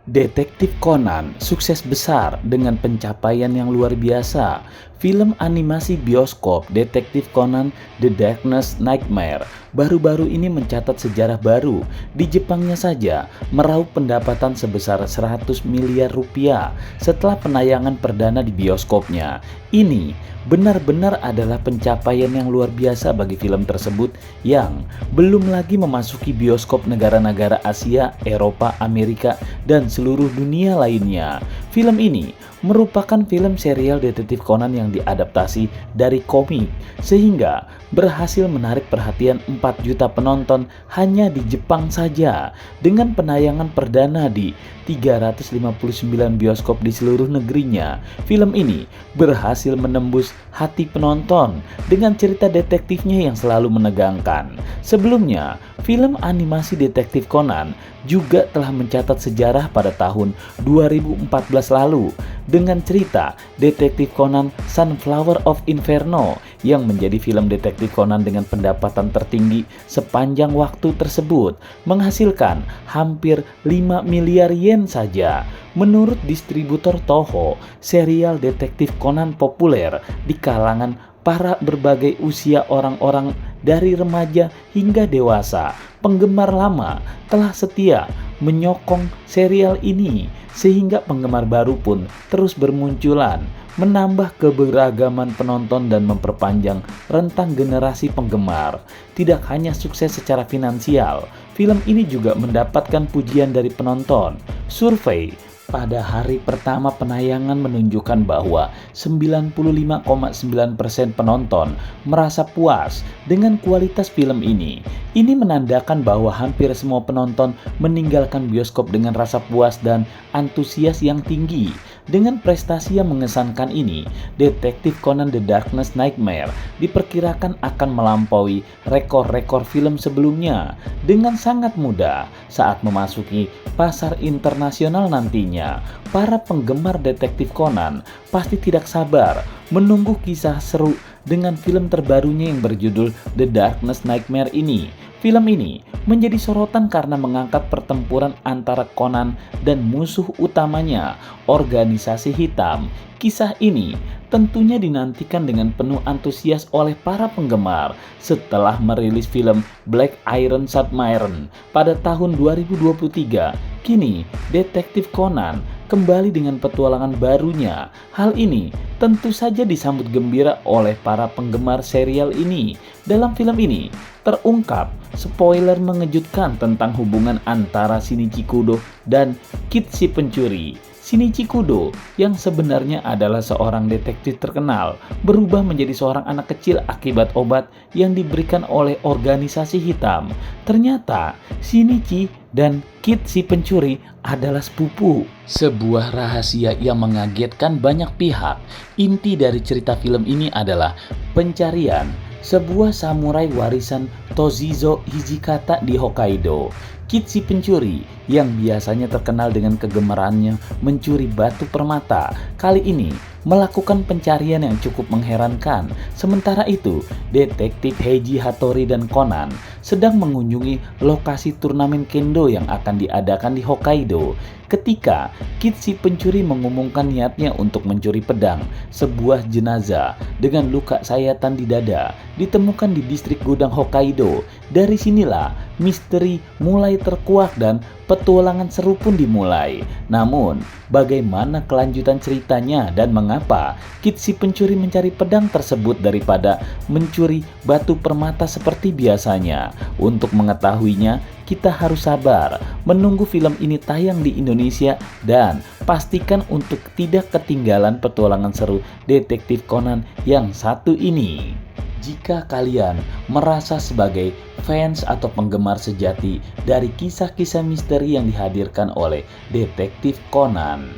Detektif Conan sukses besar dengan pencapaian yang luar biasa. Film animasi bioskop Detektif Conan The Darkest Nightmare baru-baru ini mencatat sejarah baru. Di Jepangnya saja meraup pendapatan sebesar 100 miliar rupiah setelah penayangan perdana di bioskopnya. Ini benar-benar adalah pencapaian yang luar biasa bagi film tersebut yang belum lagi memasuki bioskop negara-negara Asia, Eropa, Amerika, dan seluruh dunia lainnya. Film ini merupakan film serial Detektif Conan yang diadaptasi dari komik, sehingga berhasil menarik perhatian 4 juta penonton hanya di Jepang saja. Dengan penayangan perdana di 359 bioskop di seluruh negerinya, film ini berhasil menembus hati penonton dengan cerita detektifnya yang selalu menegangkan. Sebelumnya, film animasi Detektif Conan juga telah mencatat sejarah pada tahun 2014 lalu dengan cerita Detektif Conan Sunflower of Inferno yang menjadi film Detektif Conan dengan pendapatan tertinggi sepanjang waktu tersebut, menghasilkan hampir 5 miliar yen saja. Menurut distributor Toho, serial Detektif Conan populer di kalangan para berbagai usia orang-orang dari remaja hingga dewasa. Penggemar lama telah setia menyokong serial ini sehingga penggemar baru pun terus bermunculan, menambah keberagaman penonton dan memperpanjang rentang generasi penggemar. Tidak hanya sukses secara finansial, film ini juga mendapatkan pujian dari penonton. Survei pada hari pertama penayangan menunjukkan bahwa 95,9% penonton merasa puas dengan kualitas film ini. Ini menandakan bahwa hampir semua penonton meninggalkan bioskop dengan rasa puas dan antusias yang tinggi. Dengan prestasi yang mengesankan ini, Detektif Conan The Darkest Nightmare diperkirakan akan melampaui rekor-rekor film sebelumnya dengan sangat mudah saat memasuki pasar internasional nantinya. Para penggemar Detektif Conan pasti tidak sabar menunggu kisah seru dengan film terbarunya yang berjudul The Darkest Nightmare ini. Film ini menjadi sorotan karena mengangkat pertempuran antara Conan dan musuh utamanya, organisasi hitam. Kisah ini tentunya dinantikan dengan penuh antusias oleh para penggemar setelah merilis film Black Iron Submarine pada tahun 2023. Kini, Detektif Conan kembali dengan petualangan barunya. Hal ini tentu saja disambut gembira oleh para penggemar serial ini. Dalam film ini terungkap spoiler mengejutkan tentang hubungan antara Shinichi Kudo dan Kid si pencuri. Shinichi Kudo yang sebenarnya adalah seorang detektif terkenal berubah menjadi seorang anak kecil akibat obat yang diberikan oleh organisasi hitam. Ternyata Shinichi dan Kid si pencuri adalah sepupu. Sebuah rahasia yang mengagetkan banyak pihak. Inti dari cerita film ini adalah pencarian sebuah samurai warisan Toshio Hijikata di Hokkaido. Kid si pencuri yang biasanya terkenal dengan kegemarannya mencuri batu permata, kali ini melakukan pencarian yang cukup mengherankan. Sementara itu, Detektif Heiji Hattori dan Conan sedang mengunjungi lokasi turnamen kendo yang akan diadakan di Hokkaido. Ketika Kid si pencuri mengumumkan niatnya untuk mencuri pedang, sebuah jenazah dengan luka sayatan di dada ditemukan di distrik gudang Hokkaido. Dari sinilah misteri mulai terkuak dan petualangan seru pun dimulai. Namun, bagaimana kelanjutan ceritanya dan mengapa Kid si pencuri mencari pedang tersebut daripada mencuri batu permata seperti biasanya? Untuk mengetahuinya, kita harus sabar menunggu film ini tayang di Indonesia dan pastikan untuk tidak ketinggalan petualangan seru Detektif Conan yang satu ini. Jika kalian merasa sebagai fans atau penggemar sejati dari kisah-kisah misteri yang dihadirkan oleh Detektif Conan,